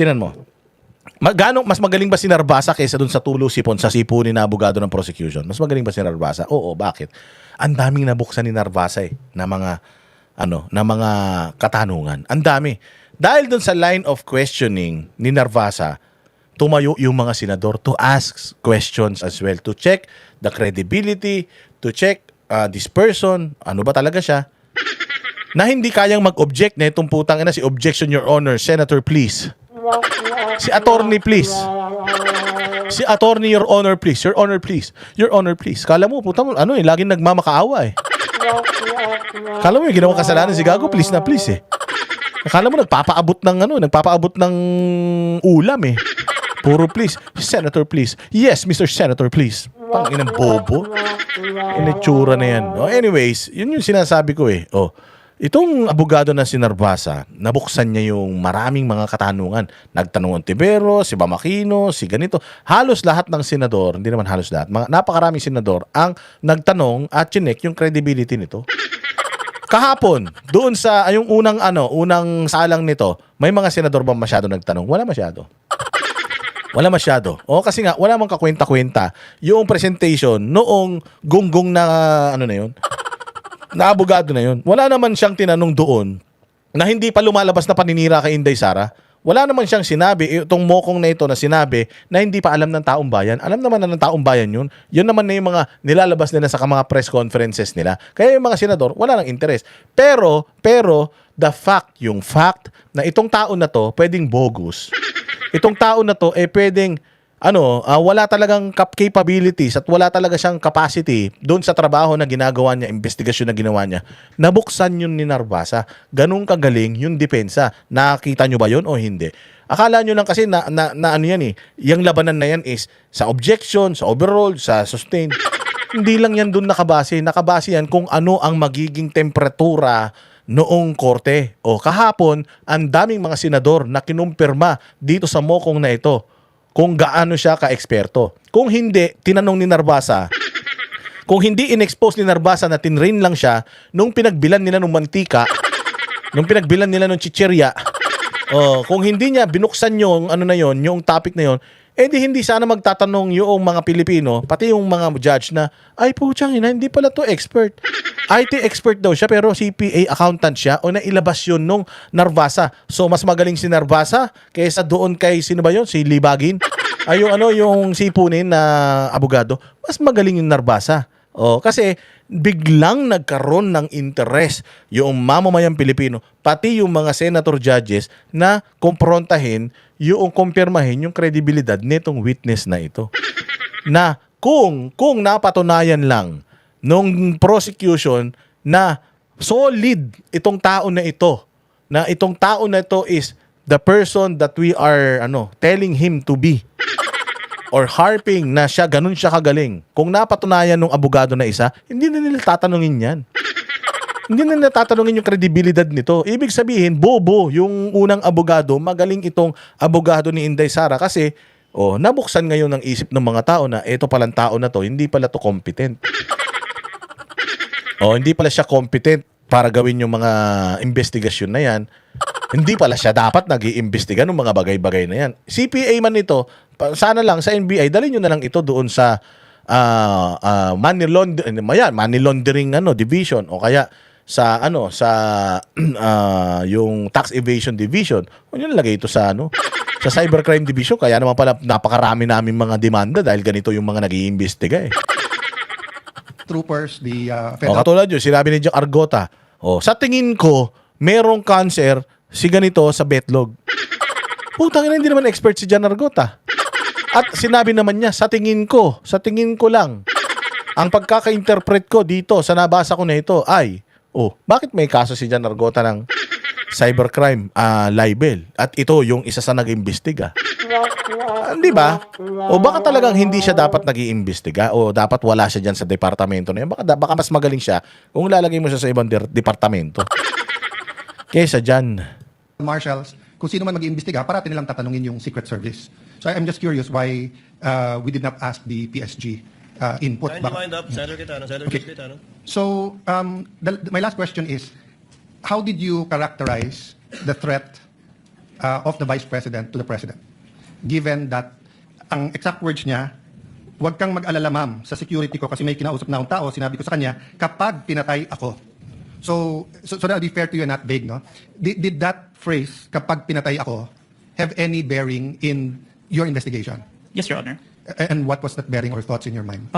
Tinan mo. Mas magaling ba si Narbasa kaysa dun sa tulo sipon sa sipunin na abogado ng prosecution? Mas magaling ba si Narbasa? Oo, bakit? Ang daming nabuksan ni Narbasa na mga katanungan. Ang dami. Dahil dun sa line of questioning ni Narbasa, tumayo yung mga senador to ask questions as well, to check the credibility, to check this person, ano ba talaga siya, na hindi kayang mag-object na itong putang ina, si objection, Your Honor, Senator, please. Si attorney, please. Si attorney, Your Honor, please. Your Honor, please. Your Honor, please. Kala mo, putang, laging nagmamakaawa eh. Kala mo yung ginawang kasalanan si Gago, please na please eh. Akala mo nagpapaabot ng ulam eh. Puro please. Senator, please. Yes, Mr. Senator, please. Pang-inang bobo. Initsura na yan. Anyways, yun yung sinasabi ko eh. Itong abogado na si Narbasa, nabuksan niya yung maraming mga katanungan. Nagtanong ang Tibero, si Bamakino, si ganito. Halos lahat ng senador, hindi naman halos lahat, napakaraming senador ang nagtanong at chinek yung credibility nito. Kahapon, doon sa yung unang salang nito, may mga senador ba masyado nagtanong? Wala masyado. Wala masyado. Kasi nga, wala mang kakwenta-kwenta yung presentation noong gunggong na na abogado na yun. Wala naman siyang tinanong doon na hindi pa lumalabas na paninira kay Inday Sara. Wala naman siyang sinabi, itong mokong na ito na sinabi na hindi pa alam ng taong bayan. Alam naman na ng taong bayan yun. Yun naman na yung mga nilalabas nila sa mga press conferences nila. Kaya yung mga senador, wala nang interes. Pero, yung fact na itong tao na to pwedeng bogus. Itong tao na to pwedeng wala talagang capabilities at wala talaga siyang capacity doon sa trabaho na ginagawa niya, investigasyon na ginawa niya. Nabuksan yun ni Narbasa. Ganun kagaling yung depensa. Nakita nyo ba yun o hindi? Akala nyo lang kasi na yan eh. Yung labanan na yan is sa objection, sa overall, sa sustain. Hindi lang yan doon nakabase. Nakabase yan kung ano ang magiging temperatura noong korte. Kahapon, ang daming mga senador na kinumpirma dito sa mokong na ito kung gaano siya ka-eksperto. Kung hindi, tinanong ni Narbasa, kung hindi in-expose ni Narbasa na tinrain lang siya nung pinagbilan nila ng mantika, nung pinagbilan nila ng chichirya, kung hindi niya binuksan yung yung topic na yon, di hindi sana magtatanong yung mga Pilipino, pati yung mga judge na, ay puchang ina, hindi pala to expert. IT expert daw siya, pero CPA accountant siya, o nailabas yun nung Narbasa. So, mas magaling si Narbasa kaysa doon kay, sino ba yun? Si Libagin? Ay, yung sipunin na abogado, mas magaling yung Narbasa. Kasi biglang nagkaroon ng interes yung mamamayang Pilipino, pati yung mga senator judges na kumprontahin yung kumpirmahin yung kredibilidad nitong witness na ito. Na kung napatunayan lang nung prosecution na solid itong tao na ito, na itong tao na ito is the person that we are telling him to be, or harping na siya, ganun siya kagaling. Kung napatunayan ng abogado na isa, hindi na nila tatanungin yan. Hindi na nila tatanungin yung kredibilidad nito. Ibig sabihin, bobo yung unang abogado, magaling itong abogado ni Inday Sara kasi nabuksan ngayon ng isip ng mga tao na ito palang tao na to, hindi pala to competent. Hindi pala siya competent para gawin yung mga investigasyon na yan. Hindi pala siya dapat nag-iimbestiga ng mga bagay-bagay na yan. CPA man ito, sana lang sa NBI, dali nyo na lang ito doon sa money laundering division, o kaya sa yung tax evasion division. O nyo nalagay ito sa sa cybercrime division. Kaya naman pala napakarami namin mga demanda dahil ganito yung mga nag-iimbestiga eh. Troopers, the katulad yun, sinabi ni Jack Argota, sa tingin ko, merong cancer si ganito sa betlog. Putang ina, hindi naman expert si Jan Argota. At sinabi naman niya, sa tingin ko lang, ang pagkaka-interpret ko dito sa nabasa ko na ito ay, bakit may kaso si Jan Argota ng cybercrime libel? At ito yung isa sa nag-imbestiga. Di ba? O baka talagang hindi siya dapat nag-iimbestiga, o dapat wala siya dyan sa departamento na yan. Baka mas magaling siya kung lalagay mo siya sa ibang departamento kaysa dyan. marshals, kung sino man mag-iimbestiga, parati nilang tatanungin yung Secret Service. So I'm just curious why we did not ask the PSG input. Kindly wind up, Senator Quintano. Okay. So my last question is, how did you characterize the threat of the Vice President to the President. Given that ang exact words niya, huwag kang mag-alala ma'am sa security ko kasi may kinausap na akong tao, sinabi ko sa kanya, kapag pinatay ako. So that'll be fair to you and not vague, no? Did that phrase, kapag pinatay ako, have any bearing in your investigation? Yes, Your Honor. And what was that bearing or thoughts in your mind?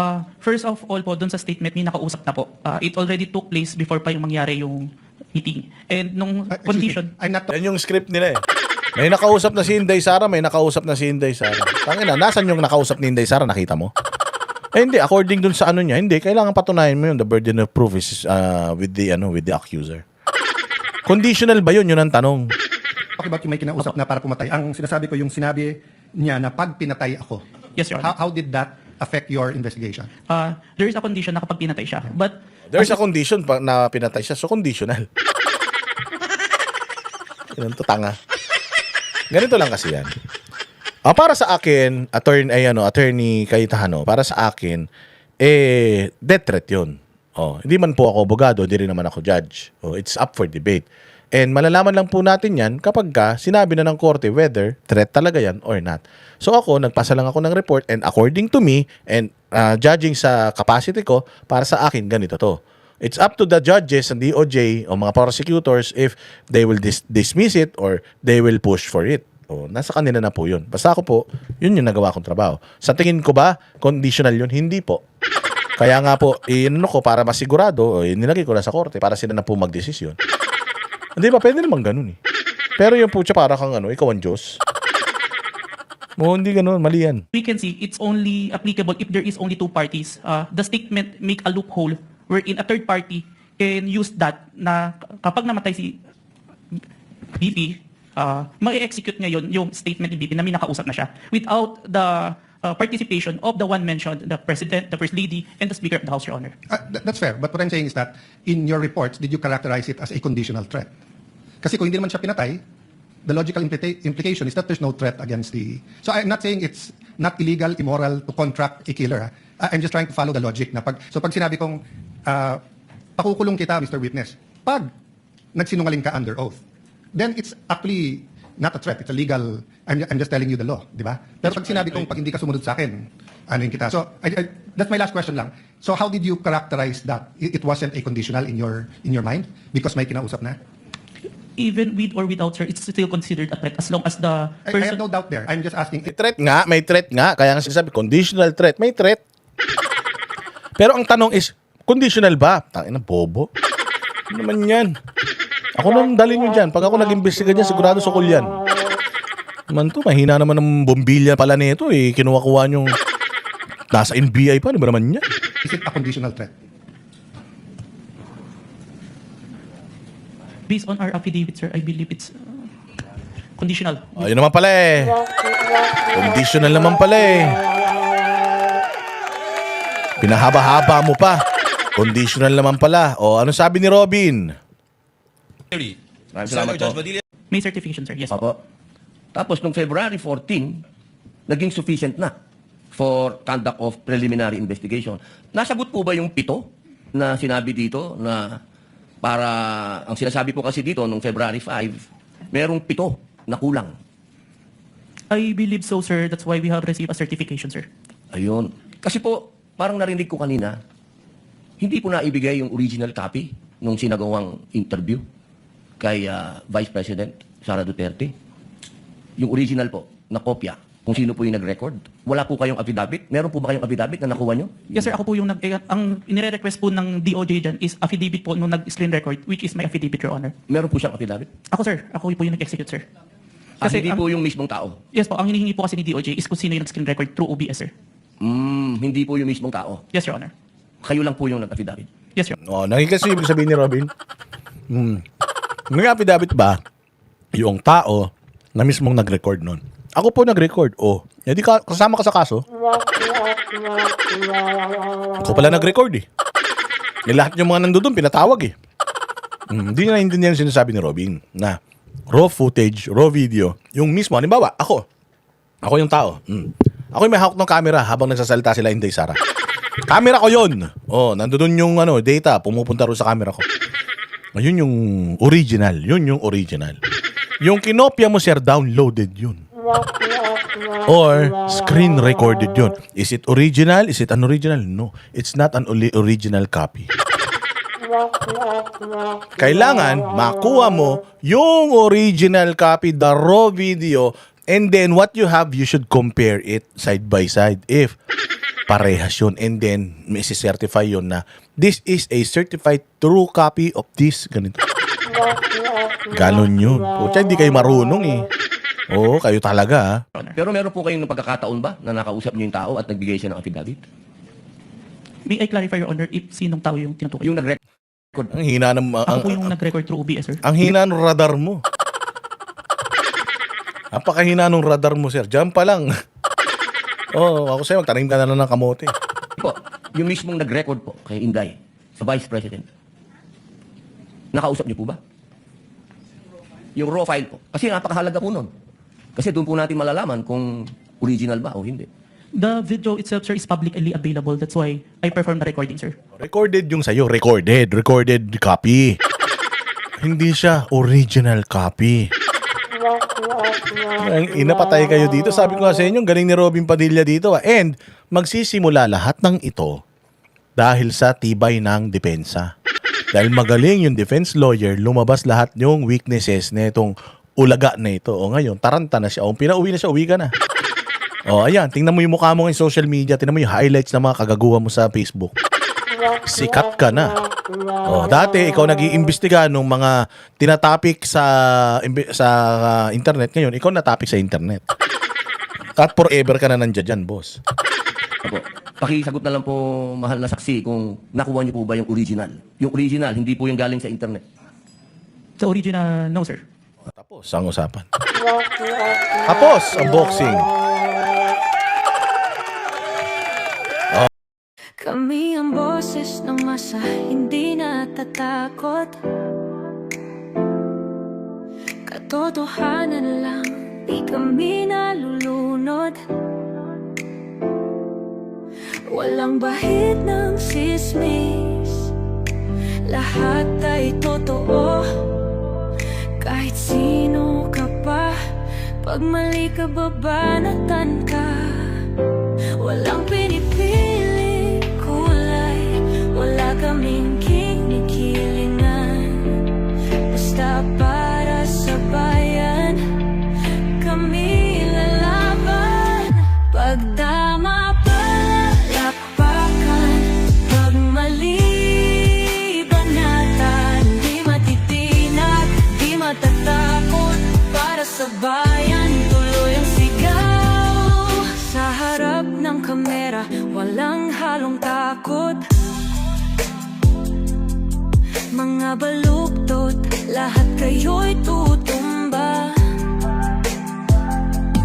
First of all po, dun sa statement, may nakausap na po. It already took place before pa yung mangyari yung meeting. And nung Excuse me, condition, I'm not Yan yung script nila eh. May nakausap na si Inday Sara, may nakausap na si Inday Sara. Tangina, nasan yung nakausap ni Inday Sara? Nakita mo? Eh hindi, according dun sa ano niya, hindi, kailangan patunayan mo yun. The burden of proof is with the accuser. Conditional ba yun? Yun ang tanong. talking about yung may kinausap na para pumatay. Ang sinasabi ko yung sinabi niya na pag pinatay ako. Yes, Your Honor. How did that affect your investigation? There is a condition na kapag pinatay siya. But There's a condition na pinatay siya, so conditional. Ganun to, tanga. Ganito lang kasi yan. Para sa akin, attorney Cayetano, para sa akin, death threat yun. Hindi man po ako abogado, hindi rin naman ako judge. It's up for debate. And malalaman lang po natin yan kapag sinabi na ng korte whether threat talaga yan or not. So ako, nagpasa lang ako ng report and according to me and judging sa capacity ko, para sa akin, ganito to. It's up to the judges and DOJ o mga prosecutors if they will dismiss it or they will push for it. Nasa kanila na po yun. Basta ako po, yun yung nagawa kong trabaho. Sa tingin ko ba, conditional yun? Hindi po. Kaya nga po, ko para masigurado, nilagay ko na sa korte para sila na po magdesisyon. Hindi ba? Pwede naman ganun eh. Pero yung po siya para kang ikaw ang Diyos. Hindi ganun. Mali yan. we can see it's only applicable if there is only two parties. The statement make a loophole wherein a third party can use that na kapag namatay si BP, ma-execute niya yung statement ni BP na may nakausap na siya without the participation of the one mentioned, the President, the First Lady, and the Speaker of the House, Your Honor. That's fair. But what I'm saying is that in your reports, did you characterize it as a conditional threat? Kasi kung hindi naman siya pinatay, the logical implication is that there's no threat against the... So I'm not saying it's not illegal, immoral to contract a killer. I'm just trying to follow the logic. Pag sinabi kong pakukulong kita, Mr. Witness, pag nagsinungaling ka under oath, then it's actually not a threat. It's a legal... I'm just telling you the law, di ba? Pero pag sinabi kong pag hindi ka sumunod sa akin, anuin kita. So that's my last question lang. So how did you characterize that? It wasn't a conditional in your mind because may kinausap na? Even with or without, sir, it's still considered a threat as long as the I person... have no doubt there. I'm just asking. May threat nga. Kaya nga sinasabi, conditional threat. May threat. Pero ang tanong is, conditional ba? Tangina, bobo. Ano naman yan? Ako nang dalhin nyo dyan. Pag ako nag-imbestiga dyan, sigurado sukol yan. Naman to, mahina naman ng bombilya pala nito eh. Kinuha-kuha nyong nasa NBI pa. Ano ba naman yan? Is it a conditional threat? Based on our affidavit, sir, I believe it's conditional. Ayun naman pala eh. Conditional naman pala eh. Pinahaba-haba mo pa. Conditional naman pala. Ano sabi ni Robin? Maraming salamat po. May certification, sir. Yes. Opo. Tapos, nung February 14, naging sufficient na for conduct of preliminary investigation. Nasagot po ba yung 7 na sinabi dito na para, ang sinasabi po kasi dito, nung February 5, merong 7 na kulang. I believe so, sir. That's why we have received a certification, sir. Ayun. Kasi po, parang narinig ko kanina, hindi po naibigay yung original copy nung sinagawang interview kay Vice President Sara Duterte. Yung original po, na kopya, kung sino po yung nag-record. Wala po kayong affidavit? Meron po ba kayong affidavit na nakuha nyo? Yes, sir. Ako po yung ang inire-request po ng DOJ dyan is affidavit po nung nag-screen record, which is my affidavit, Your Honor. Meron po siyang affidavit? Ako, sir. Ako po yung nag-execute, sir. Hindi po yung mismong tao? Yes po. Ang hinihingi po kasi ni DOJ is kung sino yung nag-screen record through OBS, sir. Hindi po yung mismong tao? Yes, Your Honor. Kayo lang po yung nag-affidavit? Yes, Your Honor. Nakikasi ibig sabihin ni Robin. May affidavit ba yung tao na mismong nag-record nun? Ako po nag-record. Hindi kasama ka sa kaso. Ako pala nag-record eh. Lahat yung mga nandoon pinatawag eh. Hindi na naintindihan yung sinasabi ni Robin na raw footage, raw video, yung mismo, halimbawa, ako yung tao. Ako yung may hawak ng camera habang nagsasalita sila Inday Sara. Camera ko yun. Nandoon yung data, pumupunta rin sa camera ko. Yun yung original. Yung kinopya mo, sir, downloaded yun. Or screen recorded yun. Is it original? Is it unoriginal? No. It's not an original copy. Kailangan makuha mo yung original copy, the raw video, and then what you have, you should compare it side by side. If parehas yun, and then may certify yun na this is a certified true copy of this ganito. Ganon yun. Pucha, hindi kayo marunong eh. Oo, kayo talaga. Pero meron po kayong pagkakataon ba na nakausap niyo yung tao at nagbigay siya ng affidavit? May I clarify, Your Honor, if sinong tao yung tinutukoy? Yung nag-record. Ang hina ng Ako po yung nag-record through OBS, sir. ang hina ng radar mo. Napakahina ng radar mo, sir. Diyan pa lang. Ako sa'yo, magtanim ka na lang ng kamote. Po, yung mismong nag-record po kay Inday, sa Vice President. Nakausap niyo po ba? Yung raw file po. Kasi napakahalaga po nun. Kasi doon po natin malalaman kung original ba o hindi. The video itself, sir, is publicly available. That's why I performed the recording, sir. Recorded yung sa'yo. Recorded copy. Hindi siya original copy. Inapatay kayo dito. Sabi ko nga sa inyo, galing ni Robin Padilla dito. And magsisimula lahat ng ito dahil sa tibay ng depensa. Dahil magaling yung defense lawyer, lumabas lahat yung weaknesses na itong ulaga na ito. O ngayon, taranta na siya. O pinauwi na siya, uwi ka na. O ayan, tingnan mo yung mukha mo ng social media, tingnan mo yung highlights ng mga kagaguhan mo sa Facebook. Sikat ka na. O, dati ikaw nag-iimbestiga nung mga tinatapik sa internet. Ngayon, ikaw natapik sa internet. At forever ka na nandiyan dyan, boss. Opo. Pakisagot na lang po, mahal na saksi, kung nakuha niyo po ba yung original. Yung original, hindi po yung galing sa internet. Sa original, no, sir. Tapos ang usapan. Tapos ang boxing. Kami ang boses ng masa, hindi natatakot. Katotohanan lang, di kami nalulunod. Walang bahid ng sismis, lahat ay totoo. Kahit sino ka pa, pag mali ka babanatan ka. Walang pinipili kulay, wala kaming kinikilingan. Basta para sa bayan, kami lalaban. Pagtama palakpakan, pag mali banatan. Di matitinag, di matatakot, para sa bayan tuloy ang sigaw. Sa harap ng kamera, walang halong takot. Mga baluktot, lahat kayo'y tutumba.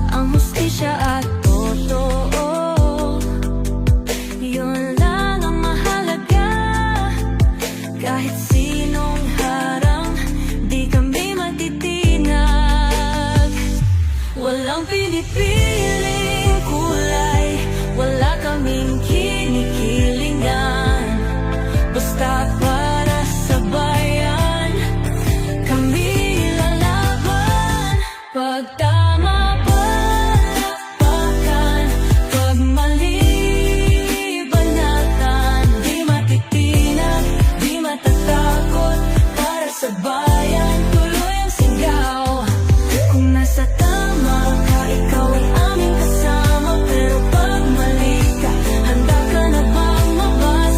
Ang hustisya at totoo, yun lang ang mahalaga. Kahit sinong harang, di kami matitinag. Walang pinipiling kulay, wala kaming kinikilingan. Basta para sa bayan, kami lalaban. Pagtama palakpakan, pag mali banatan. Di matitinag, di matatakot, para sa bayan tuloy ang sigaw. Kung nasa tama ka, ikaw ay aming kasama. Pero pag mali ka, handa ka na bang mabasa?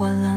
Wala